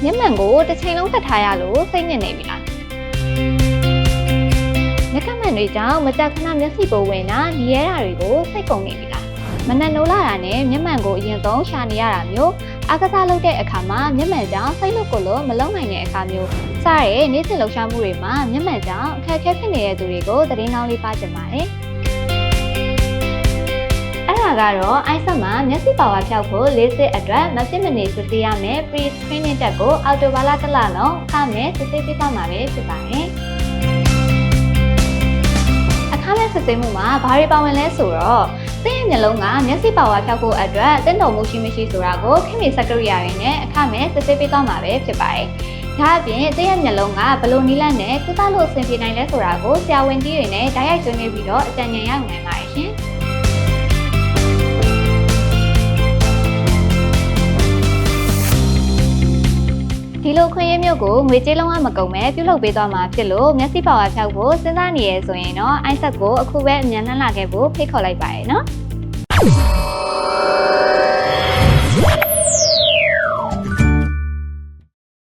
မျက်မှန်ကိုတစ်ချိန်လုံးဖတ်ထားရလို့စိတ်ညစ်နေပြီလားမျက်ကမှန်တွေကြောင့်မကြာခဏမျက်စိပိုဝင်တာနေရတာတွေကိုစိတ်ကုန်နေပြီလားမနက်နိုးလာတာနဲ့မျက်မှန်ကိုအရင်ဆုံးရှာနေရတာမျိုးအားကစားလုပ်တဲ့အခါမှာမျက်မှန်ကြောင့်စိတ်လို့ကိုလို့မလုံနိုင်တဲ့အခါမျိုးစတဲ့နေ့စဉ်လှုပ်ရှားမှုတွေမှာမျက်မှန်ကြောင့်အခက်အခဲဖြစ်နေတဲ့သူတွေကိုသတင်းကောင်းလေးပါချင်ပါတယ်အဲ့ဒါကတော့ iSet မှာမျက်စိပါဝါဖြောက်ဖို့၄စစ်အတွက်မဖြစ်မနေစစ်ဆေးရမယ် pre-screening တက်ကိုအော်တိုဘာလ1လလုံးအခမဲ့စစ်ဆေးပေးသွားမှာပဲဖြစ်ပါတယ်အခမဲ့စစ်ဆေးမှုမှာဘာတွေပါဝင်လဲဆိုတော့သင်ရဲ့မျက်လုံးကမျက်စိပါဝါဖြောက်ဖို့အတွက်တင့်တော်မှုရှိမရှိဆိုတာကိုခင်မီစက်ကရိယာတွေနဲ့အခမဲ့စစ်ဆေးပေးသွားမှာပဲဖြစ်ပါတယ်ဒါအပြင်သင်ရဲ့မျက်လုံးကဘယ်လိုနည်းလမ်းနဲ့ကုသလို့အဆင်ပြေနိုင်လဲဆိုတာကိုဆရာဝန်ကြီးတွေနဲ့ဓာတ်ရိုက်ဆွေးနွေးပြီးတော့အကြံဉာဏ်ရယူနိုင်ပါတယ်ရှင်ဒီလိုခွင့်ရမျိုးကိုငွေကြေးလုံးဝမကုန်မဲ့ပြုလုပ်ပေးသွားမှာဖြစ်လို့မျက်စိပါဝါဖြောက်ဖို့စဉ်းစားနေရဆိုရင်တော့ iSet ကိုအခုပဲအမြန်နှံ့လာခဲ့ဖို့ဖိတ်ခေါ်လိုက်ပါရနော်